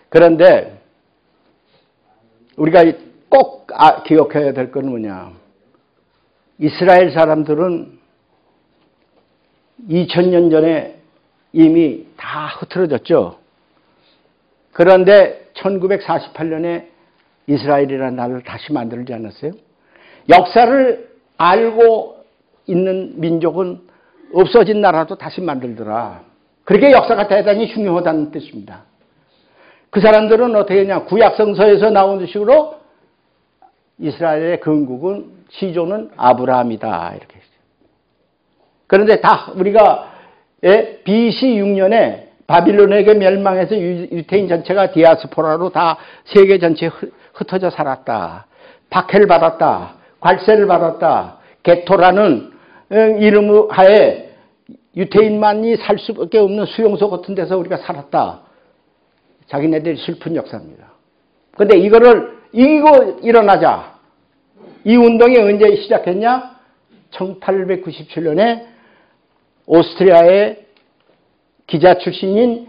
그런데 우리가 꼭 기억해야 될 건 뭐냐. 이스라엘 사람들은 2000년 전에 이미 다 흐트러졌죠. 그런데 1948년에 이스라엘이라는 나라를 다시 만들지 않았어요? 역사를 알고 있는 민족은 없어진 나라도 다시 만들더라. 그렇게 역사가 대단히 중요하다는 뜻입니다. 그 사람들은 어떻게 했냐. 구약성서에서 나온 식으로 이스라엘의 건국은 시조는 아브라함이다. 이렇게 했어요. 그런데 다 우리가 BC 6년에 바빌론에게 멸망해서 유태인 전체가 디아스포라로 다 세계 전체에 흩어져 살았다. 박해를 받았다. 괄세를 받았다. 게토라는 이름 하에 유태인만이 살 수밖에 없는 수용소 같은 데서 우리가 살았다. 자기네들이 슬픈 역사입니다. 근데 이거를 이기고 일어나자. 이 운동이 언제 시작했냐? 1897년에 오스트리아의 기자 출신인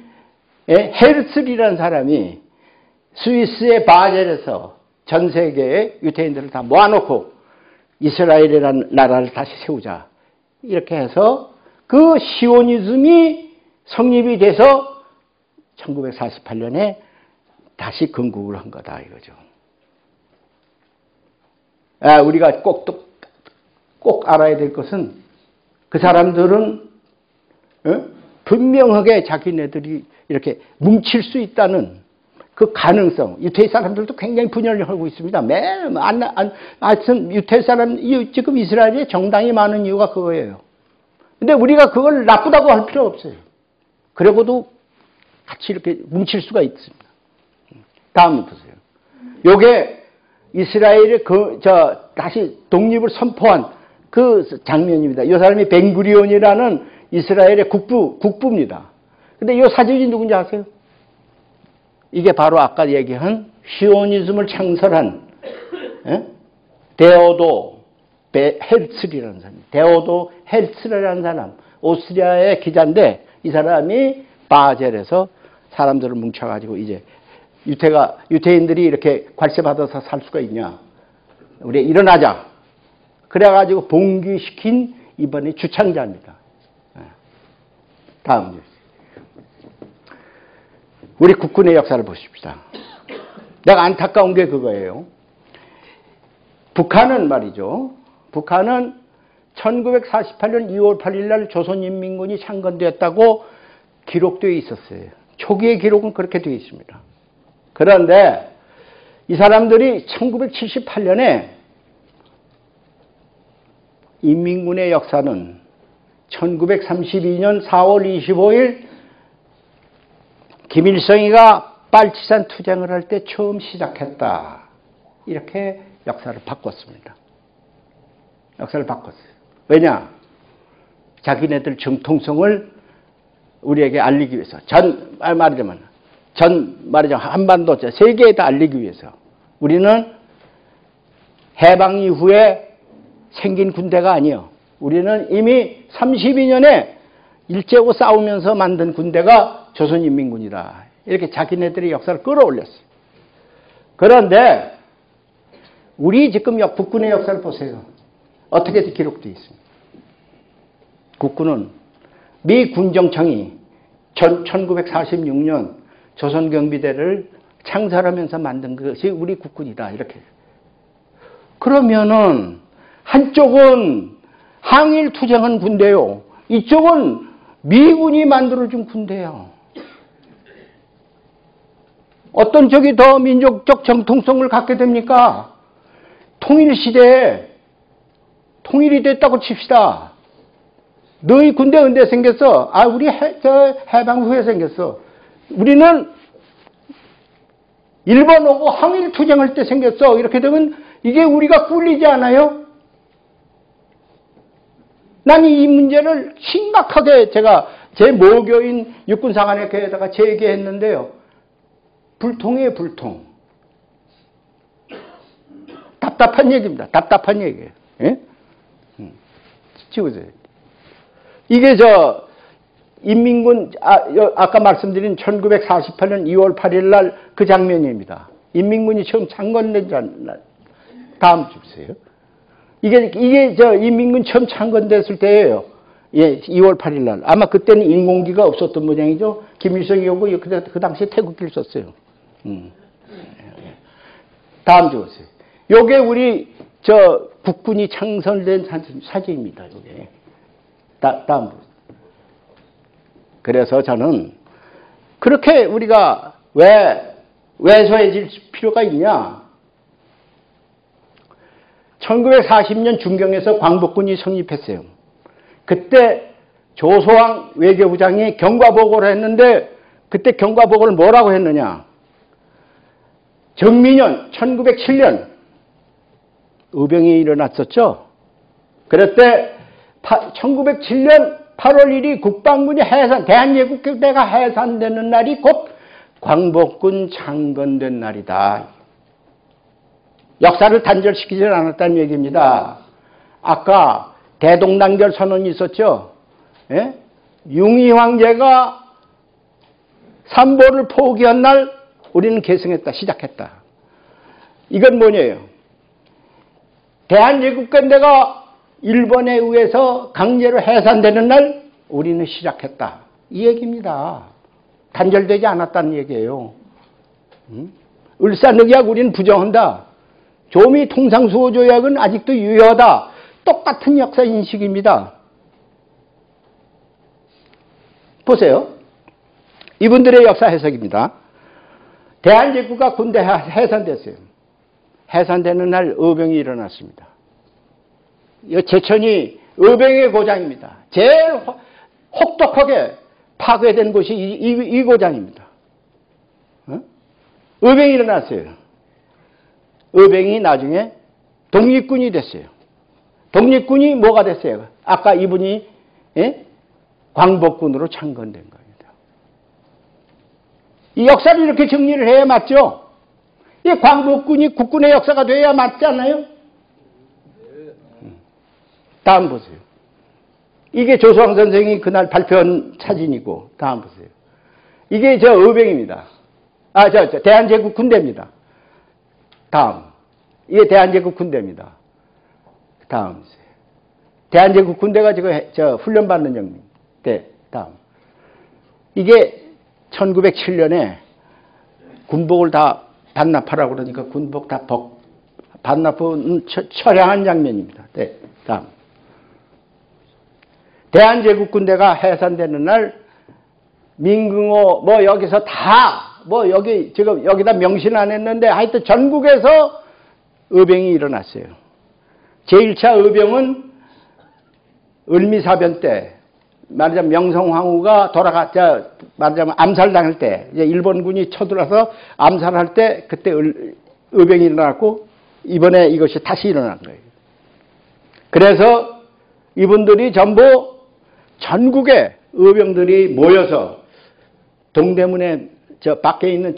헤르츠리라는 사람이 스위스의 바젤에서 전 세계의 유태인들을 다 모아놓고 이스라엘이라는 나라를 다시 세우자. 이렇게 해서 그 시오니즘이 성립이 돼서 1948년에 다시 건국을 한 거다 이거죠. 우리가 꼭 알아야 될 것은 그 사람들은 분명하게 자기네들이 이렇게 뭉칠 수 있다는 그 가능성. 유태인 사람들도 굉장히 분열을 하고 있습니다. 하여튼 유태인 사람, 지금 이스라엘에 정당이 많은 이유가 그거예요. 근데 우리가 그걸 나쁘다고 할 필요 없어요. 그러고도 같이 이렇게 뭉칠 수가 있습니다. 다음 보세요. 요게 이스라엘의 다시 독립을 선포한 그 장면입니다. 이 사람이 벤구리온이라는 이스라엘의 국부입니다. 근데 이 사진이 누군지 아세요? 이게 바로 아까 얘기한 시오니즘을 창설한 데오도 헬츠리라는 사람. 데오도 헬츠라는 사람. 오스트리아의 기자인데 이 사람이 바젤에서 사람들을 뭉쳐가지고 이제 유태인들이 이렇게 관세 받아서 살 수가 있냐. 우리 일어나자. 그래가지고 봉기시킨 이번에 주창자입니다. 다음 뉴스. 우리 국군의 역사를 보십시다. 내가 안타까운 게 그거예요. 북한은 말이죠. 북한은 1948년 2월 8일 날 조선인민군이 창건되었다고 기록되어 있었어요. 초기의 기록은 그렇게 되어 있습니다. 그런데 이 사람들이 1978년에 인민군의 역사는 1932년 4월 25일 김일성이가 빨치산 투쟁을 할 때 처음 시작했다. 이렇게 역사를 바꿨습니다. 역사를 바꿨어요. 왜냐? 자기네들 정통성을 우리에게 알리기 위해서. 말하자면 한반도 세계에다 알리기 위해서. 우리는 해방 이후에 생긴 군대가 아니에요. 우리는 이미 32년에 일제하고 싸우면서 만든 군대가 조선인민군이다. 이렇게 자기네들의 역사를 끌어올렸어요. 그런데 우리 지금 국군의 역사를 보세요. 어떻게 기록되어 있습니까? 국군은 미 군정청이 1946년 조선경비대를 창설하면서 만든 것이 우리 국군이다. 이렇게. 그러면은 한쪽은 항일 투쟁한 군대요. 이쪽은 미군이 만들어준 군대예요. 어떤 쪽이 더 민족적 정통성을 갖게 됩니까? 통일시대에 통일이 됐다고 칩시다. 너희 군대 언제 생겼어? 우리 해방 후에 생겼어. 우리는 일본 오고 항일 투쟁할 때 생겼어. 이렇게 되면 이게 우리가 꿀리지 않아요? 난 이 문제를 심각하게 제가 제 모교인 육군사관학회에다가 제기했는데요. 불통이에요, 불통. 답답한 얘기입니다. 답답한 얘기예요. 예? 찍으세요. 이게 인민군, 아까 말씀드린 1948년 2월 8일 날 그 장면입니다. 인민군이 처음 창건된 날. 다음 주세요. 이게 인민군 처음 창건됐을 때예요. 예, 2월 8일 날. 아마 그때는 인공기가 없었던 모양이죠. 김일성이 오고 그 당시에 태극기를 썼어요. 다음 주 보세요. 요게 우리 국군이 창설된 사진입니다. 요게. 다음 보세요. 그래서 저는 그렇게 우리가 왜 왜소해질 필요가 있냐? 1940년 중경에서 광복군이 성립했어요. 그때 조소왕 외교부장이 경과보고를 했는데 그때 경과보고를 뭐라고 했느냐? 정민년 1907년 의병이 일어났었죠. 그럴 때 1907년 8월 1일 국방군이 대한제국대가 해산되는 날이 곧 광복군 창건된 날이다. 역사를 단절시키지 않았다는 얘기입니다. 아까 대동단결 선언이 있었죠. 예? 융희 황제가 삼보를 포기한 날 우리는 계승했다, 시작했다. 이건 뭐냐요? 대한제국군대가 일본에 의해서 강제로 해산되는 날 우리는 시작했다. 이 얘기입니다. 단절되지 않았다는 얘기예요. 을사늑약 우리는 부정한다. 조미 통상수호조약은 아직도 유효하다. 똑같은 역사 인식입니다. 보세요. 이분들의 역사 해석입니다. 대한제국과 군대 해산됐어요. 해산되는 날 의병이 일어났습니다. 이 제천이 의병의 고장입니다. 제일 혹독하게 파괴된 곳이 이 고장입니다. 의병이 일어났어요. 의병이 나중에 독립군이 됐어요. 독립군이 뭐가 됐어요? 아까 이분이 광복군으로 창건된 겁니다. 이 역사를 이렇게 정리를 해야 맞죠? 이 광복군이 국군의 역사가 돼야 맞지 않나요? 다음 보세요. 이게 조수왕 선생이 그날 발표한 사진이고, 다음 보세요. 이게 저 의병입니다. 대한제국 군대입니다. 다음. 이게 대한제국 군대입니다. 다음 보세요. 대한제국 군대가 지금 훈련받는 영민. 다음. 이게 1907년에 군복을 다 반납하라고 그러니까 군복 다 반납은 처량한 장면입니다. 다음. 대한제국 군대가 해산되는 날 민궁호 여기서 여기 지금 여기다 명신 안 했는데 하여튼 전국에서 의병이 일어났어요. 제1차 의병은 을미사변 때 말하자면 명성황후가 말하자면 암살당할 때 일본군이 쳐들어서 암살할 때 그때 의병이 일어났고 이번에 이것이 다시 일어난 거예요. 그래서 이분들이 전부 전국에 의병들이 모여서 동대문에 밖에 있는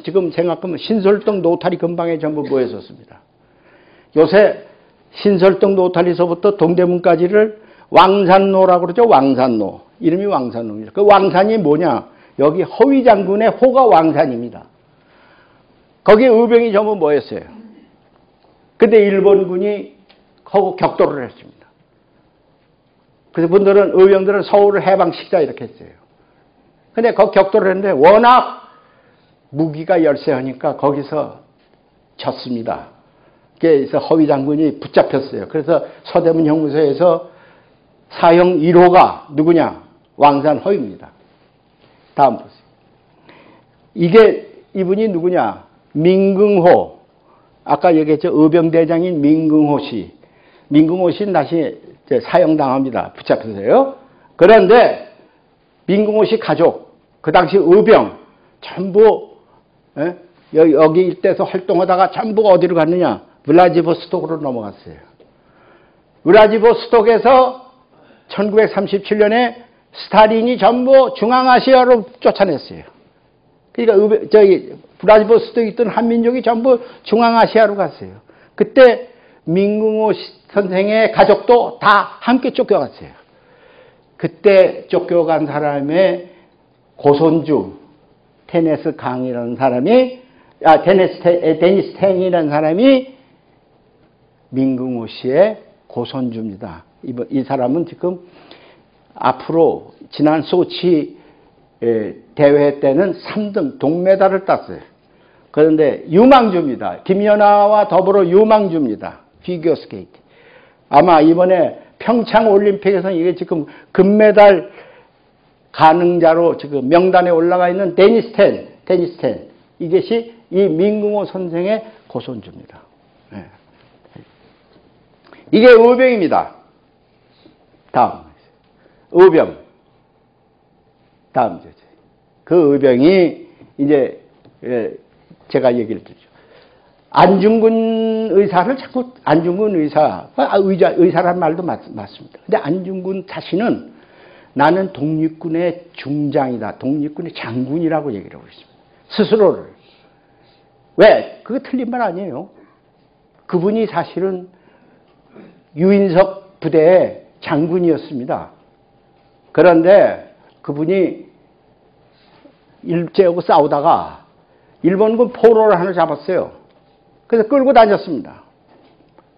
지금 생각하면 신설동 노타리 근방에 전부 모였었습니다. 요새 신설동 노타리서부터 동대문까지를 왕산로라고 그러죠. 왕산로. 이름이 왕산로입니다. 그 왕산이 뭐냐? 여기 허위장군의 호가 왕산입니다. 거기에 의병이 전부 모였어요. 근데 일본군이 하고 격돌을 했습니다. 그래서 의병들은 서울을 해방시키자 이렇게 했어요. 근데 거기 격돌을 했는데 워낙 무기가 열세하니까 거기서 졌습니다. 그래서 허위 장군이 붙잡혔어요. 그래서 서대문 형무소에서 사형 1호가 누구냐? 왕산 허위입니다. 다음 보세요. 이분이 누구냐? 민궁호. 아까 얘기했죠. 의병대장인 민궁호 씨. 민궁호 씨는 다시 사형당합니다. 붙잡혀서요. 그런데 민궁호 씨 가족, 그 당시 의병 전부 여기 일대에서 활동하다가 전부 어디로 갔느냐? 블라디보스톡으로 넘어갔어요. 블라디보스톡에서 1937년에 스탈린이 전부 중앙아시아로 쫓아냈어요. 그러니까 블라디보스톡에 있던 한민족이 전부 중앙아시아로 갔어요. 그때 민궁호 선생의 가족도 다 함께 쫓겨갔어요. 그때 쫓겨간 사람의 고손주 테네스 강이라는 사람이 데니스 탱이라는 사람이 민궁호 씨의 고손주입니다. 이 사람은 지금 앞으로 지난 소치 대회 때는 3등 동메달을 땄어요. 그런데 유망주입니다. 김연아와 더불어 유망주입니다. 피겨스케이트. 아마 이번에 평창 올림픽에서 이게 지금 금메달 가능자로 지금 명단에 올라가 있는 데니스 텐. 이것이 이 민궁호 선생의 고손주입니다. 네. 이게 의병입니다. 다음. 의병. 다음. 그 의병이 이제 제가 얘기를 드리죠. 안중근 의사를 자꾸 의사란 말도 맞습니다. 근데 안중근 자신은 나는 독립군의 중장이다. 독립군의 장군이라고 얘기를 하고 있습니다. 스스로를. 왜? 그거 틀린 말 아니에요. 그분이 사실은 유인석 부대의 장군이었습니다. 그런데 그분이 일제하고 싸우다가 일본군 포로를 하나 잡았어요. 그래서 끌고 다녔습니다.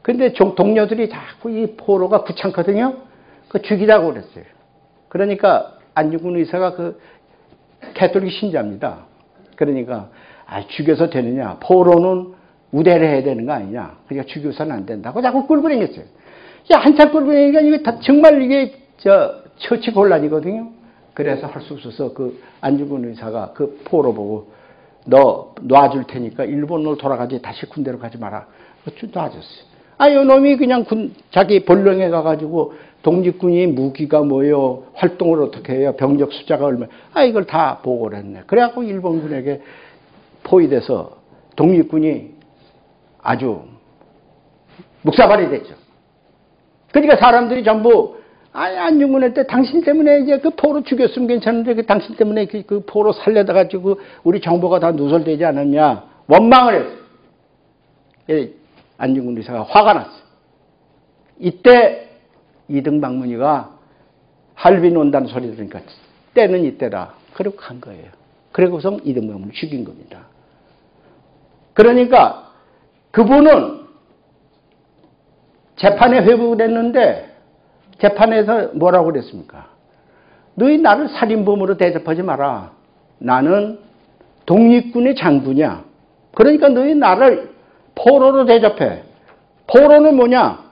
근데 동료들이 자꾸 이 포로가 귀찮거든요. 그 죽이자고 그랬어요. 그러니까 안중근 의사가 그 캐톨릭 신자입니다. 그러니까 죽여서 되느냐. 포로는 우대를 해야 되는 거 아니냐. 그러니까 죽여서는 안 된다고 자꾸 끌고 다녔어요. 야, 한참 끌고 다니니까 이게 정말 이게 처치 곤란이거든요. 그래서 할 수 없어서 그 안중근 의사가 그 포로 보고 너 놔줄 테니까 일본으로 돌아가지 다시 군대로 가지 마라. 놔줬어요. 요 놈이 그냥 자기 본령에 가가지고 독립군이 무기가 뭐요, 활동을 어떻게 해요, 병력 숫자가 얼마, 이걸 다 보고를 했네. 그래갖고 일본군에게 포위돼서 독립군이 아주 묵사발이 됐죠. 그러니까 사람들이 전부 안중근한테 당신 때문에 이제 그 포로 죽였으면 괜찮은데 그 당신 때문에 그 포로 살려다 가지고 우리 정보가 다 누설되지 않았냐 원망을 했어요. 안중근 의사가 화가 났어요. 이때 이등박문희가 할빈 온다는 소리 들으니까 때는 이때다. 그리고 간 거예요. 그리고서 이등박문을 죽인 겁니다. 그러니까 그분은 재판에 회부를 했는데 재판에서 뭐라고 그랬습니까? 너희 나를 살인범으로 대접하지 마라. 나는 독립군의 장군이야. 그러니까 너희 나를 포로로 대접해. 포로는 뭐냐?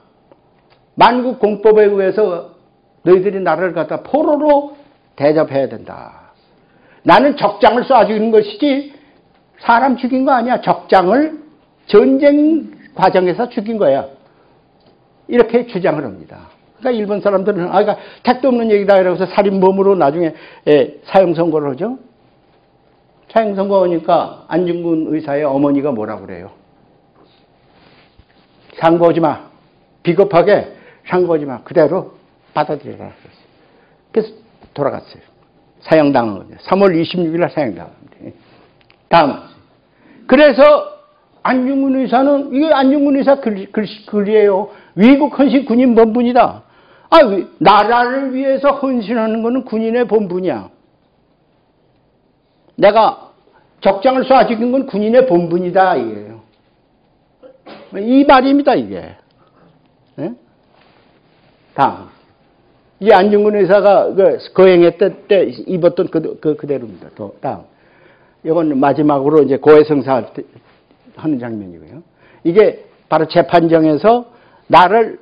만국공법에 의해서 너희들이 나를 갖다 포로로 대접해야 된다. 나는 적장을 쏴 죽이는 것이지 사람 죽인 거 아니야. 적장을 전쟁 과정에서 죽인 거야. 이렇게 주장을 합니다. 그러니까 일본 사람들은 그러니까 택도 없는 얘기다 이러면서 살인범으로 나중에 사형 선고를 하죠. 사형 선고하니까 안중근 의사의 어머니가 뭐라고 그래요? 상고하지 마. 비겁하게 상고하지 마. 그대로 받아들여라. 그래서 돌아갔어요. 사형당한 거죠. 3월 26일 날 사형당한 겁니다. 다음. 그래서 안중근 의사는 이게 안중근 의사 글이에요. 위국 헌신 군인 본분이다. 나라를 위해서 헌신하는 것은 군인의 본분이야. 내가 적장을 쏴 죽인 건 군인의 본분이다 이게요. 이 말입니다 이게. 네? 다음. 이 안중근 의사가 거행했던 때 입었던 그대로입니다. 다음. 이건 마지막으로 이제 고해성사 하는 장면이고요. 이게 바로 재판정에서 나를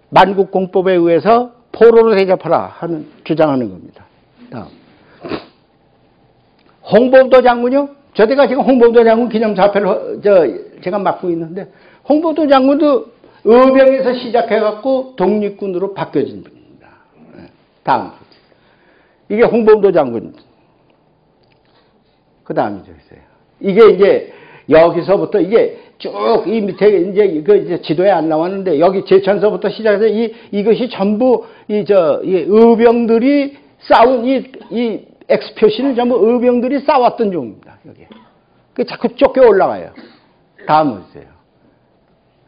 만국공법에 의해서 포로로 대접하라 하는 주장하는 겁니다. 다음. 홍범도 장군요. 저때가 지금 홍범도 장군 기념사표를 제가 맡고 있는데 홍범도 장군도 의병에서 시작해갖고 독립군으로 바뀌어진 분입니다. 다음. 이게 홍범도 장군. 그 다음이죠. 이게 이제 여기서부터 이게 쭉 이 밑에 이제 지도에 안 나왔는데 여기 제천서부터 시작해서 이것이 전부 이 의병들이 싸운 이 X 표시는 전부 의병들이 싸웠던 종입니다. 여기. 그 자꾸 쫓겨 올라가요. 다음 보세요.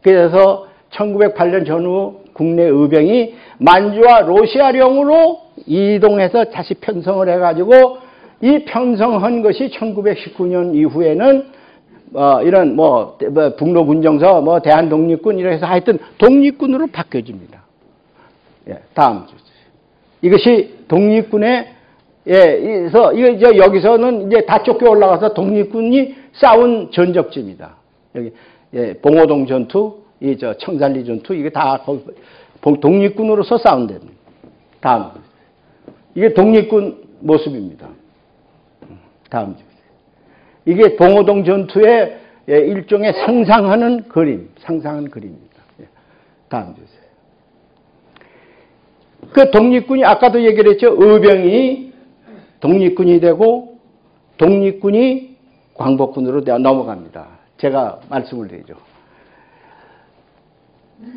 그래서 1908년 전후 국내 의병이 만주와 러시아령으로 이동해서 다시 편성을 해가지고 이 편성한 것이 1919년 이후에는 이런 북로군정서, 대한독립군 이렇게 해서 하여튼 독립군으로 바뀌어집니다. 예, 다음 주세요. 이것이 독립군의 그래서 이거 여기서는 이제 다 쫓겨 올라가서 독립군이 싸운 전적지입니다. 여기 봉오동 전투, 청산리 전투 이게 다 독립군으로서 싸운 데입니다. 다음 이게 독립군 모습입니다. 다음 주세요. 이게 봉오동 전투의 일종의 상상하는 그림입니다. 다음 주세요. 그 독립군이 아까도 얘기를 했죠. 의병이 독립군이 되고 독립군이 광복군으로 넘어갑니다. 제가 말씀을 드리죠.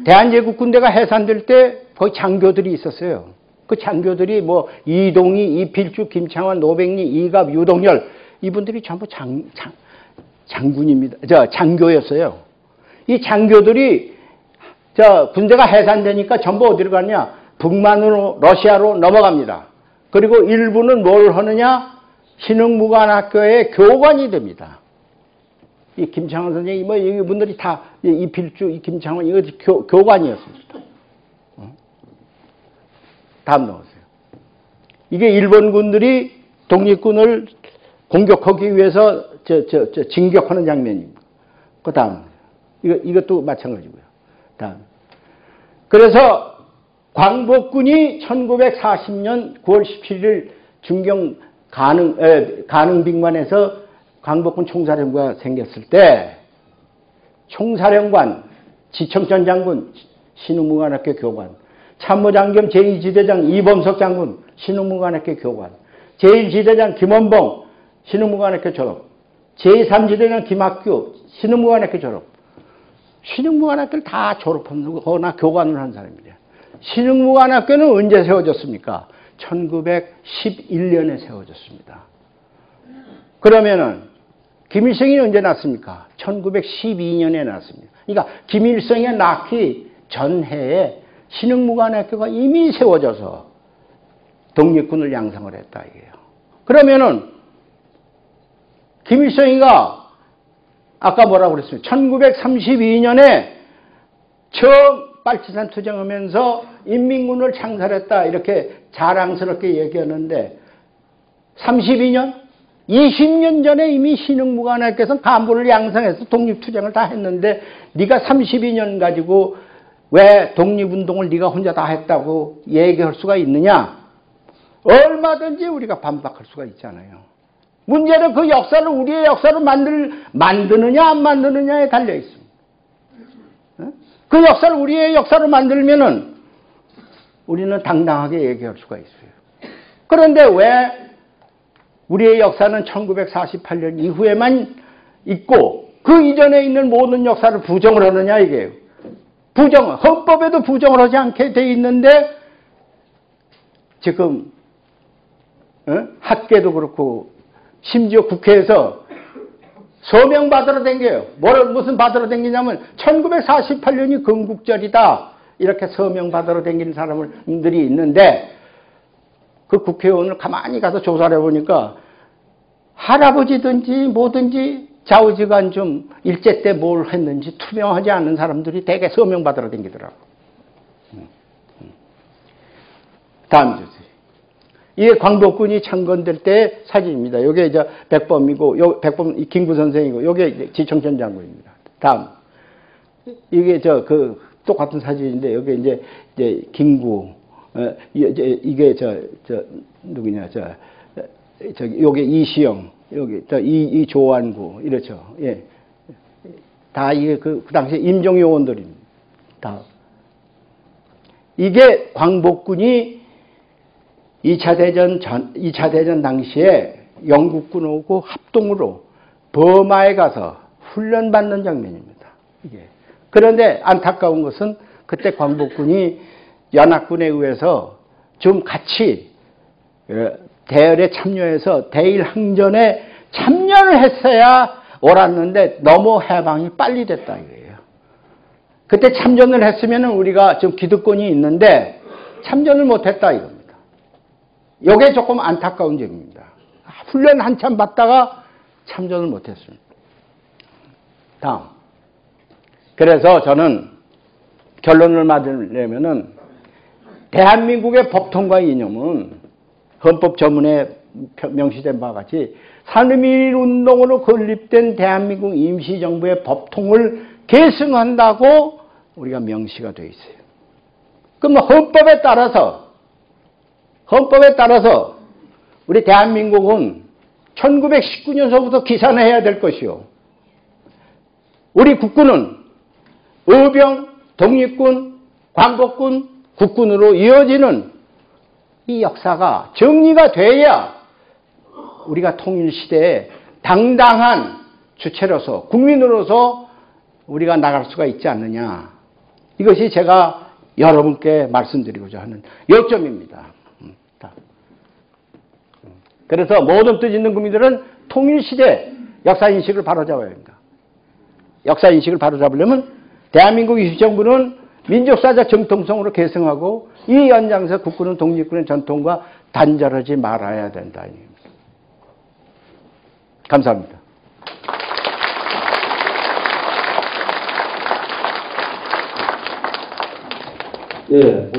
대한제국군대가 해산될 때 거기 장교들이 있었어요. 그 장교들이 뭐 이동희, 이필주, 김창완, 노백리, 이갑, 유동열 이분들이 전부 장군입니다. 장교였어요. 이 장교들이 군대가 해산되니까 전부 어디로 가냐? 북만으로 러시아로 넘어갑니다. 그리고 일부는 뭘 하느냐? 신흥무관학교의 교관이 됩니다. 이 김창완 선생님, 뭐 이분들이 다 이필주, 이 김창완 이거 교관이었습니다. 다음 넣으세요. 이게 일본군들이 독립군을 공격하기 위해서 진격하는 장면입니다. 그 다음 이것도 마찬가지고요. 다음. 그래서 광복군이 1940년 9월 17일 중경 가능빙관에서 광복군 총사령부가 생겼을 때 총사령관, 지청전 장군, 신흥무관학교 교관, 참모장겸 제2지대장 이범석 장군, 신흥무관학교 교관, 제1지대장 김원봉, 신흥무관학교 졸업, 제3지대장 김학규, 신흥무관학교 졸업. 신흥무관학교를 다 졸업하거나 교관을 한 사람이에요. 신흥무관학교는 언제 세워졌습니까? 1911년에 세워졌습니다. 그러면은 김일성이 언제 났습니까? 1912년에 났습니다. 그러니까 김일성이 낳기 전해에 신흥무관학교가 이미 세워져서 독립군을 양성을 했다 이게요. 그러면은 김일성이가 아까 뭐라고 그랬습니까? 1932년에 처음 빨치산 투쟁하면서 인민군을 창설했다 이렇게 자랑스럽게 얘기하는데 32년? 20년 전에 이미 신흥무관학교에서 간부를 양성해서 독립투쟁을 다 했는데 네가 32년 가지고 왜 독립운동을 네가 혼자 다 했다고 얘기할 수가 있느냐? 얼마든지 우리가 반박할 수가 있잖아요. 문제는 그 역사를 우리의 역사를 만드느냐 안 만드느냐에 달려 있습니다. 그 역사를 우리의 역사로 만들면은 우리는 당당하게 얘기할 수가 있어요. 그런데 왜 우리의 역사는 1948년 이후에만 있고 그 이전에 있는 모든 역사를 부정을 하느냐 이게요. 헌법에도 부정을 하지 않게 돼 있는데 지금 학계도 그렇고 심지어 국회에서 서명 받으러 댕겨요. 무슨 받으러 댕기냐면 1948년이 건국절이다 이렇게 서명 받으러 댕기는 사람들이 있는데 그 국회의원을 가만히 가서 조사를 해보니까 할아버지든지 뭐든지 좌우지간 좀 일제 때 뭘 했는지 투명하지 않은 사람들이 대개 서명 받으러 댕기더라고. 다음 주세요. 이게 광복군이 창건될 때 사진입니다. 이게 이제 백범이고, 백범 김구 선생이고, 이게 지청전 장군입니다. 다음. 이게 똑같은 사진인데, 여기 이제 김구, 이게 누구냐, 요게 이시영, 여기, 이조안구, 이렇죠. 예. 다 이게 그 당시 임종요원들입니다. 다. 이게 광복군이 2차 대전 당시에 영국군하고 합동으로 버마에 가서 훈련받는 장면입니다. 이게. 그런데 안타까운 것은 그때 광복군이 연합군에 의해서 좀 같이 대열에 참여해서 대일항전에 참여를 했어야 옳았는데 너무 해방이 빨리 됐다 이거예요. 그때 참전을 했으면 우리가 지금 기득권이 있는데 참전을 못했다 이겁니다. 이게 조금 안타까운 점입니다. 훈련 한참 받다가 참전을 못했습니다. 다음. 그래서 저는 결론을 맞으려면은 대한민국의 법통과 이념은 헌법 전문에 명시된 바와 같이 산업인운동으로 건립된 대한민국 임시정부의 법통을 계승한다고 우리가 명시가 되어 있어요. 그럼 헌법에 따라서 우리 대한민국은 1919년서부터 기산해야 될 것이요. 우리 국군은 의병, 독립군, 광복군, 국군으로 이어지는 이 역사가 정리가 돼야 우리가 통일시대에 당당한 주체로서 국민으로서 우리가 나갈 수가 있지 않느냐. 이것이 제가 여러분께 말씀드리고자 하는 요점입니다. 그래서 모든 뜻 있는 국민들은 통일시대 역사인식을 바로잡아야 합니다. 역사인식을 바로잡으려면 대한민국 임시정부는 민족사적 정통성으로 계승하고 이 연장에서 국군은 독립군의 전통과 단절하지 말아야 된다. 감사합니다. 예,